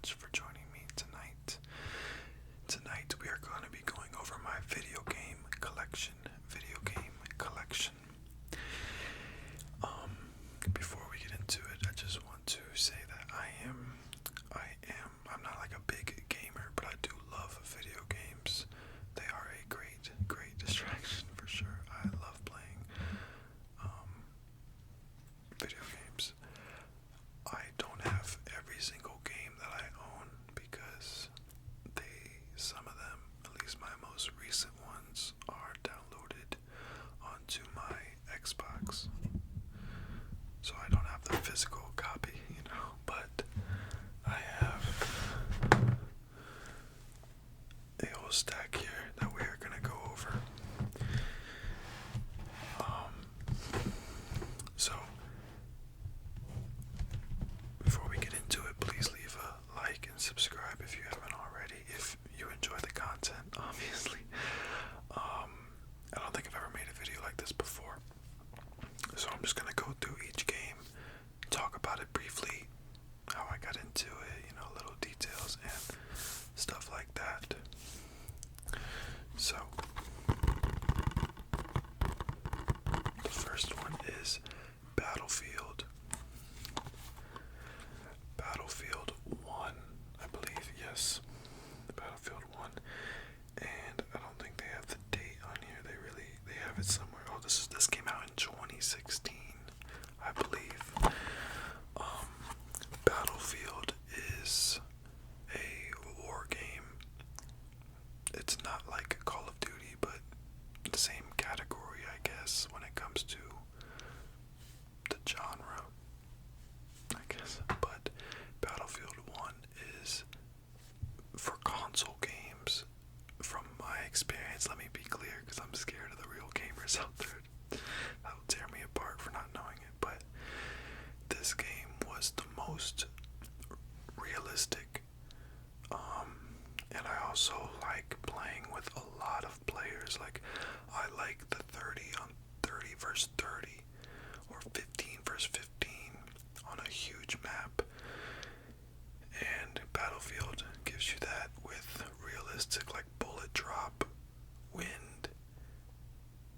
much for joining me tonight. Tonight we are going to be going over my video game collection. Before we get into it, I just want to say that I'm not like a big gamer, but I do love video games. They are a great distraction for sure. I love playing video games. I don't have every single game that I own because some of them, at least my most recent ones, are downloaded onto my Xbox. So I don't have the physical copy, but I have a whole stack here that we are going to go over. So before we get into it, please leave a like and subscribe if you haven't already, if you enjoy the content, obviously. I don't think I've ever made a video like this before. So I'm just going to go through each game, talk about it briefly, how I got into it, little details and stuff like that. So, the first one is Battlefield 1, I believe, yes. Battlefield 1. And I don't think they have the date on here. They have it somewhere. Oh, this came out in 2016, I believe. Battlefield is a war game. It's not like Call of Duty, but the same category, I guess, when it comes to the genre, I guess. But Battlefield 1 is for console games. From my experience, let me be clear, because I'm scared of the real gamers out there. That'll tear me apart for not knowing it. But this game was the most realistic. And I also like playing with a lot of players. Like, I like the 30 on 30 versus 30, or 15 versus 15 on a huge map. And Battlefield gives you that with realistic, like bullet drop, wind.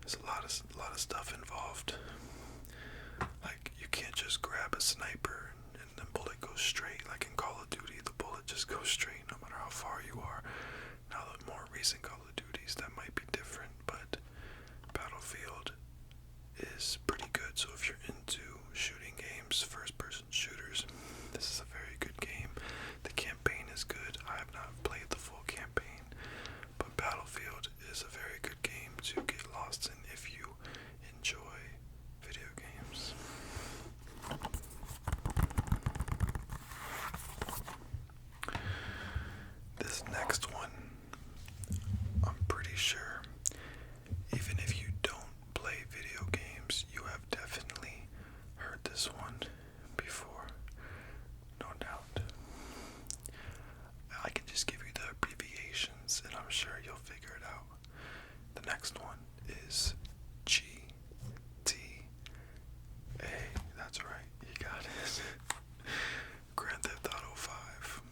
There's a lot of stuff involved. Like, you can't just grab a sniper and the bullet goes straight. Like in Call of Duty, the bullet just goes straight no matter how far you are. Now, the more recent Call of Duties, that might be different, but Battlefield is pretty good. So if you're into shooting games, first-person shooters, this is a very good game. The campaign is good. I have not played the full campaign, but Battlefield is a very good game to get lost in if you enjoy video games. This next one, I'm pretty sure, even if you don't play video games, you have definitely heard this one before, no doubt. I can just give you the abbreviations and I'm sure you'll figure it out. The next one is GTA. That's right, you got it. Grand Theft Auto 5.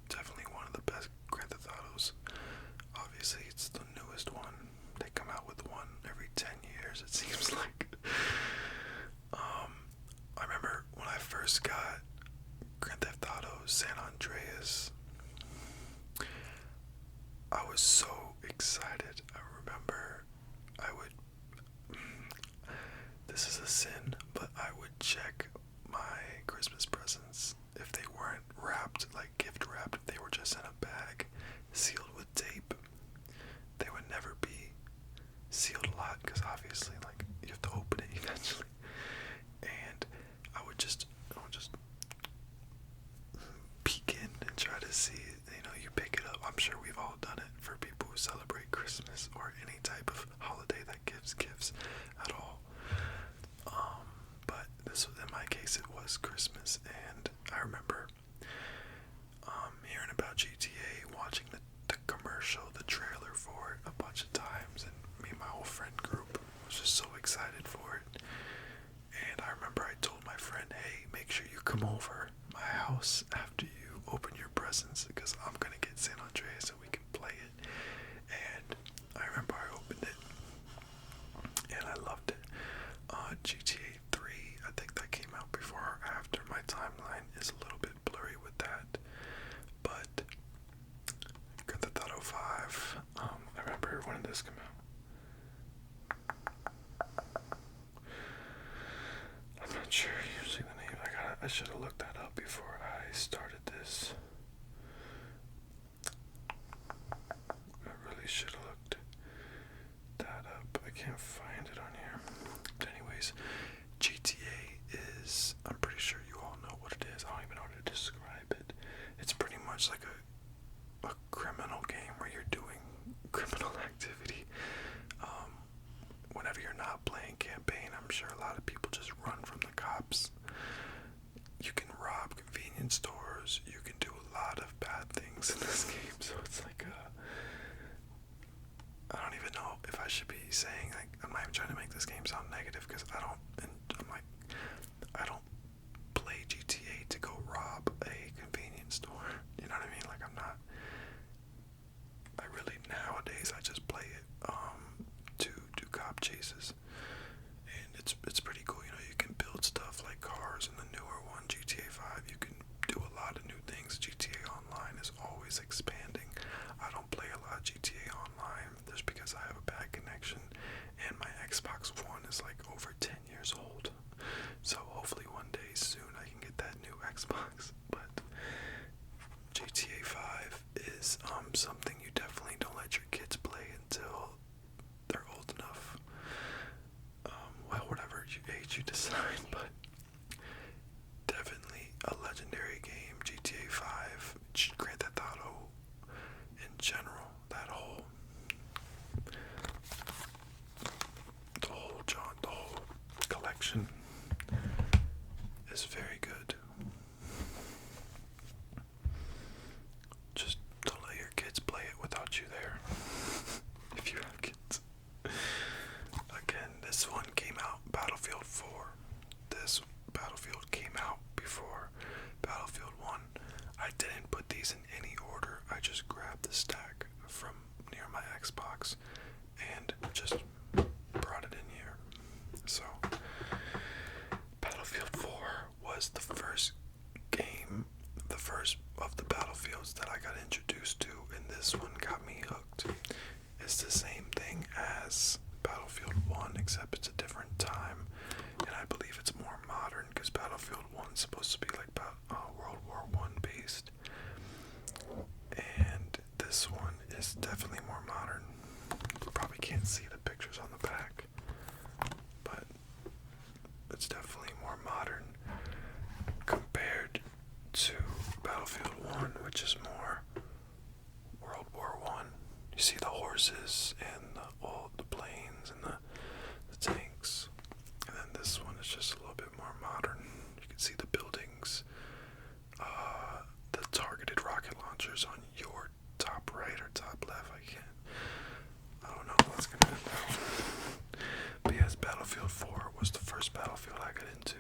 Definitely one of the best Grand Theft Autos. Obviously, it's the newest one. They come out with one every 10 years, it seems like. I remember when I first got Grand Theft Auto San Andreas, I was so excited. I remember this is a sin, but I would check my Christmas presents if they weren't wrapped, like gift wrapped, if they were just in a bag, sealed with tape. They would never be sealed a lot, because obviously, like, you have to open it eventually. And I would just peek in and try to see it. You pick it up. I'm sure we've all done it for people who celebrate Christmas or any type of holiday that gives gifts at all. But this was, in my case, it was Christmas, and I remember hearing about GTA, watching the commercial, the trailer for it a bunch of times, and me and my whole friend group was just so excited for it. And I remember I told my friend, hey, make sure you come over my house after you presents because I'm gonna get San Andreas so we can play it. And I remember I opened it and I loved it. GTA 3, I think that came out before or after. My timeline is a little bit blurry with that, but Grand Theft Auto 5, I remember when did this come out? I'm not sure usually the name. I should have looked that up before I started this. I really should have looked that up. I can't find it on here. But anyways, GTA is, I'm pretty sure you all know what it is. I don't even know how to describe it. It's pretty much like a criminal game where you're doing criminal activity. Whenever you're not playing campaign, I'm sure a lot of people just run from the cops. You can rob convenience stores. You can do a lot of bad things in this game. So it's like I don't even know if I should be saying, like, I'm not even trying to make this game sound negative because I don't play GTA to go rob a convenience store. You know what I mean? Like, I really, nowadays, I just play it to do cop chases. And it's pretty cool. You know, you can build stuff like cars in the newer one, GTA 5. You can do a lot of new things. GTA Online is always expanding. I don't play a lot of GTA Online just because I have a bad connection, and my Xbox One is like over 10 years old. So hopefully one day soon I can get that new Xbox. But GTA 5 is something you definitely don't let your kids play until they're old enough. Well, whatever age you decide, but definitely a legendary game. GTA 5, Grand Theft Auto in general, the whole collection is very good. Just don't let your kids play it without you there. If you have kids. Again, this one came out, Battlefield 4. This Battlefield came out before Battlefield 1. I didn't put these in any order. I just grabbed the stack from near my Xbox and just brought it in here. So, Battlefield 4 was the first game, the first of the Battlefields that I got introduced to, and this one got me hooked. It's the same thing as Battlefield 1, except it's a different time, and I believe it's more modern, because Battlefield 1 is supposed to be like World War I based, and this one is definitely more modern. You probably can't see the pictures on the back, but it's definitely more modern compared to Battlefield 1, which is more World War I. You see the horses and all the planes and the tanks, and then this one is just a little bit more modern. You can see the buildings, the targeted rocket launchers on your top right or top left. I don't know what's gonna happen. But yes, Battlefield 4 was the first Battlefield I got into,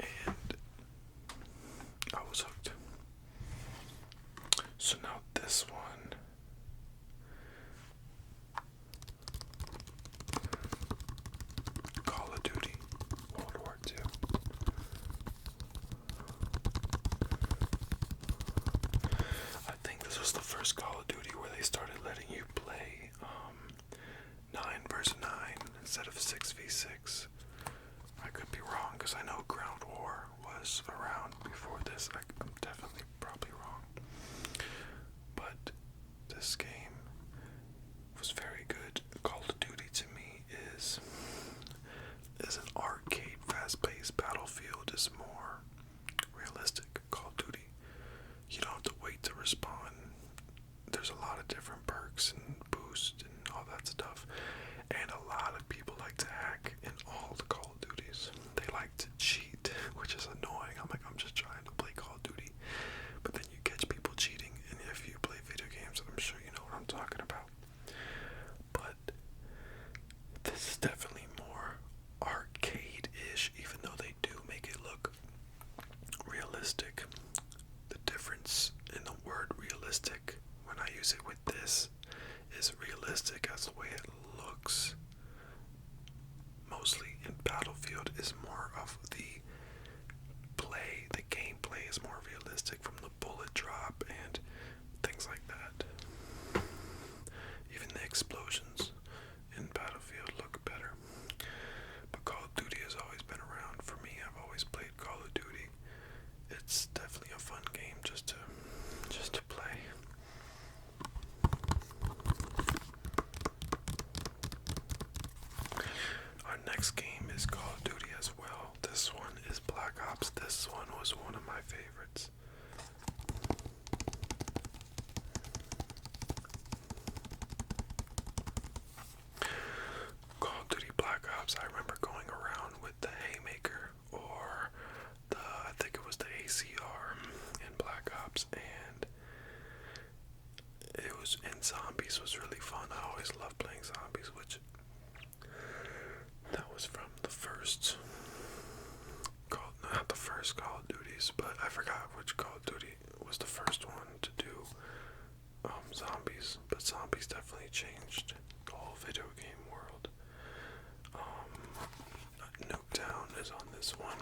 and I was hooked. So now this one, Call of Duty World War II. I think this was the first Call of Duty where they started letting you play 9 versus 9 instead of 6v6. I could be wrong because I know Ground War was around before this. I'm definitely probably wrong. But this game was very good. Call of Duty to me is an arcade, fast-paced. Battlefield is more realistic. Call of Duty, you don't have to wait to respawn. There's a lot of different perks and boosts and all that stuff. And a lot of people like to hack in all the Call of Duties. They like to cheat, which is annoying. I'm like, I'm just trying to play Call of Duty. But then you catch people cheating, and if you play video games, I'm sure you know what I'm talking about. But this is definitely more arcade-ish, even though they do make it look realistic. The difference realistic. When I use it with this, is realistic as the way it looks. Mostly in Battlefield is more of the play, the gameplay is more realistic from the bullet drop and things like that. Even the explosions in Battlefield look better. But Call of Duty has always been around for me. I've always played Call of Duty. It's definitely a fun game just to play. Our next game is Call of Duty as well. This one is Black Ops. This one was one of my favorites. Call of Duty Black Ops, I remember going around with the Haymaker or I think it was the ACR in Black Ops, and it was in Zombies was really fun. I always loved playing Zombies, which that was from the first not the first Call of Duties, but I forgot which Call of Duty was the first one to do Zombies, but Zombies definitely changed the whole video game world. Nuketown is on this one.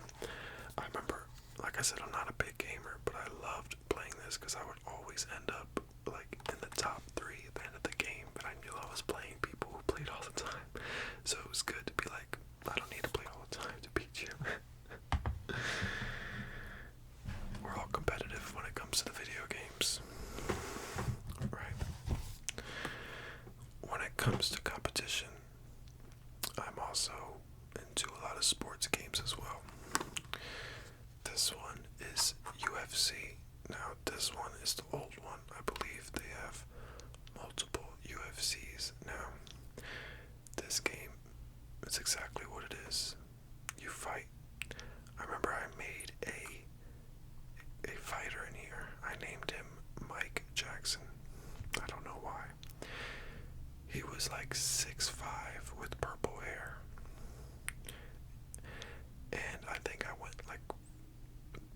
I remember, like I said, I'm not a big gamer, but I loved playing this because I would always end up like in the top 3 at the end of the game, but I knew I was playing people who played all the time, so it was good to be like, I don't need to play all the time to beat you. We're all competitive when it comes to the video games, right? When it comes to competition, I'm also into a lot of sports games as well. This one is UFC. Now, this one is the old one. I believe they have multiple UFCs now. This game is exactly what it is. You fight. I remember I made a fighter in here. I named him Mike Jackson. I don't know why. He was like 6'5" with purple hair. And I think I went like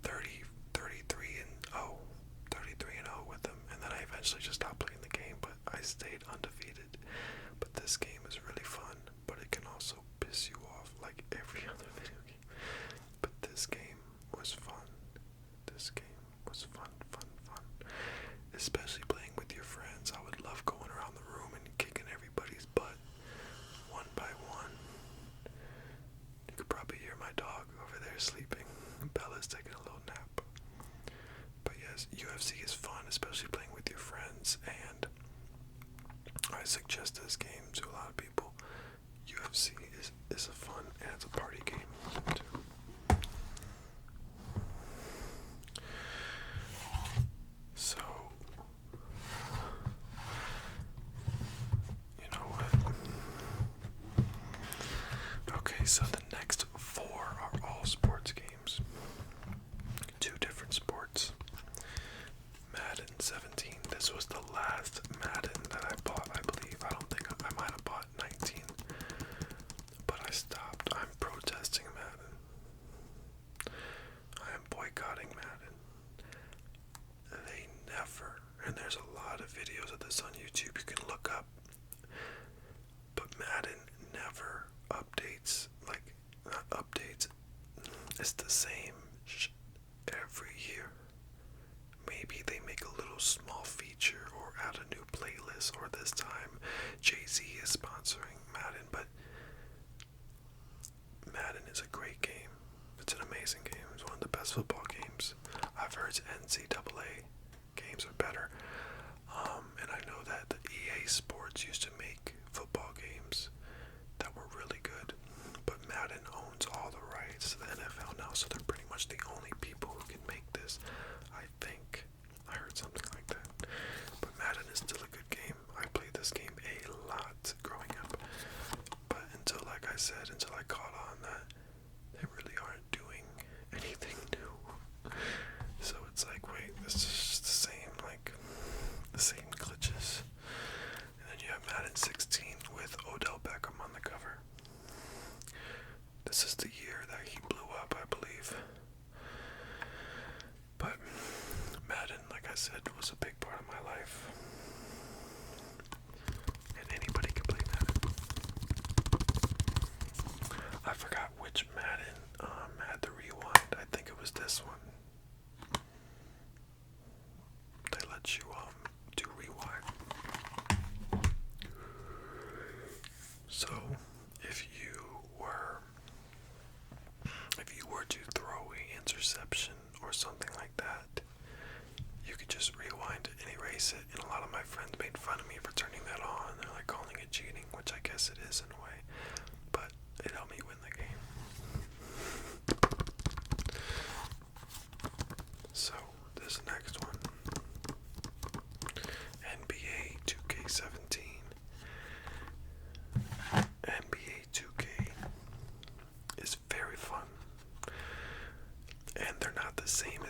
33 and 0 with him. And then I eventually just stopped playing the game, but I stayed undefeated. But this game is really fun, but it can also piss you off like every other video game. But this game was fun. This game was fun. Especially playing with your friends. I would love going around the room and kicking everybody's butt one by one. You could probably hear my dog over there sleeping. Bella's taking a little nap. But yes, UFC is fun, especially playing with your friends, and I suggest this game to a lot of people. UFC is a fun, and it's a party game too. So, you know what? Okay, so the next 4 are all sports games. 2 different sports. Madden 17. This was the last Madden that I bought, I believe. I don't think I might have bought 19. But I stopped. I'm protesting Madden. I am boycotting Madden. They never, and there's a lot of videos of this on YouTube you can look up, but Madden never updates, like, not updates, it's the same every year. Maybe they make a little small feature or add a new playlist, or this time Jay-Z is sponsoring Madden, but Madden is a great game. It's an amazing game. It's one of the best football games. I've heard NCAA games are better. And I know that the EA Sports used to make football games that were really good. But Madden owns all the rights to the NFL now, so they're pretty much the only people who can make this. I think. I heard something like that. But Madden is still a good game. I played this game a lot growing up. But until I caught on that they really aren't doing anything new. So it's like, wait, this is just the same glitches. And then you have Madden 16 with Odell Beckham on the cover. This is the year that he blew up, I believe. But Madden, like I said, was a big part of my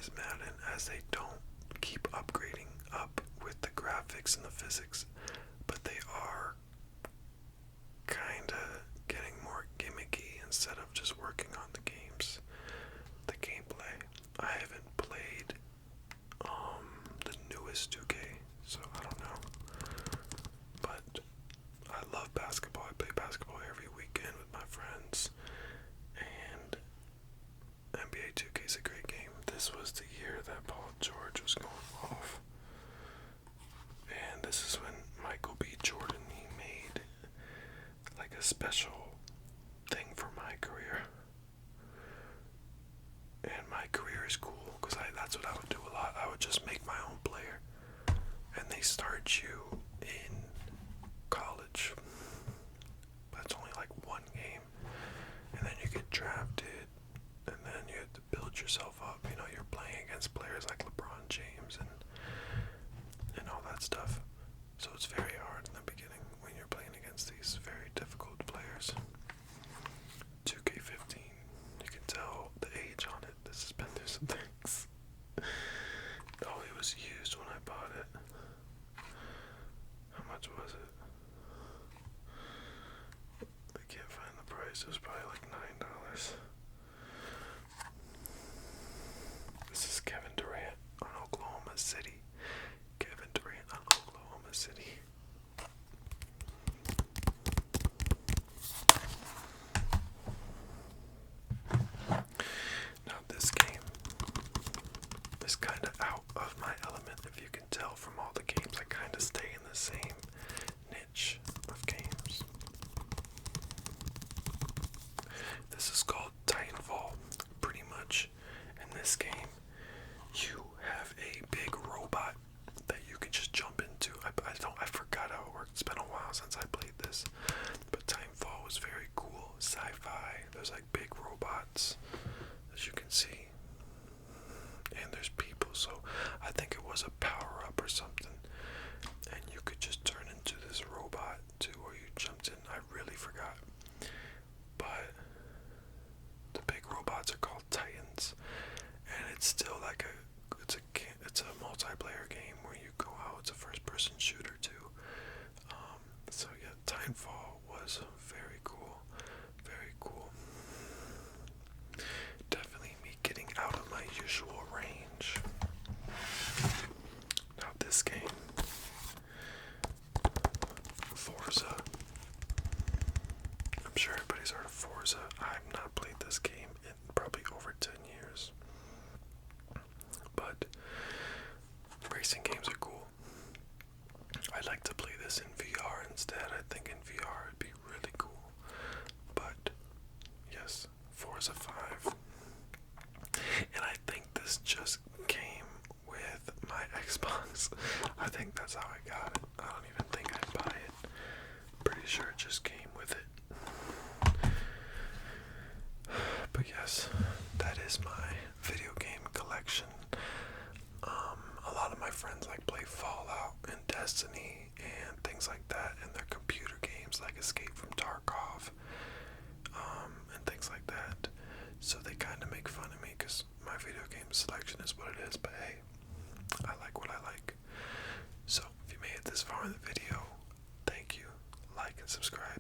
is Madden, as they don't keep upgrading up with the graphics and the physics, but they are kinda getting more gimmicky instead of just working on the gameplay. I haven't played the newest 2K, so I don't know. But I love basketball. I play basketball every weekend with my friends, and NBA 2K is a great game. This was the year that Paul George was going off, and this is when Michael B. Jordan, he made like a special thing for my career. And my career is cool because that's what I would do a lot. I would just make my own player, and they start you in college. That's only like one game, and then you get drafted, and then you have to build yourself up. You know, you're playing against players like LeBron James and all that stuff. So it's very hard in the beginning when you're playing against these very difficult players. 2K15, you can tell the age on it. This has been through some things. Oh, it was used when I bought it. How much was it? I can't find the price. It was probably like $9. This is Kevin Durant on Oklahoma City. Kevin Durant on Oklahoma City. Now this game is kind of out of my element. If you can tell from all the games, I kind of stay in the same niche of games. This is called Titanfall. Pretty much in this game, you have a big robot that you can just jump into. I forgot how it worked. It's been a while since I played this, but Titanfall was very cool. Sci-fi. There's like big robots, as you can see, and there's people. So I think it was a power-up or something, and you could just turn into this robot too, or you jumped in. I really forgot, but the big robots are called Titans, and it's still like it's a multiplayer game where you go out. It's a first-person shooter too. So yeah, Titanfall was very cool, very cool. Definitely me getting out of my usual range. Now this game, Forza. I'm sure everybody's heard of Forza. I've not played this game in probably over 10 years. But racing games are cool. I'd like to play this in VR instead. I think in VR it'd be really cool. But yes, Forza 5. And I think this just came with my Xbox. I think that's how I got it. I don't even think I buy it. Pretty sure it just came with it. But yes, that is my video game collection. A lot of my friends like play Fallout and Destiny and things like that, and their computer games like Escape from Tarkov, and things like that. So they kind of make fun of me because my video game selection is what it is. But hey, I like what I like. So if you made it this far in the video, thank you. Like and subscribe.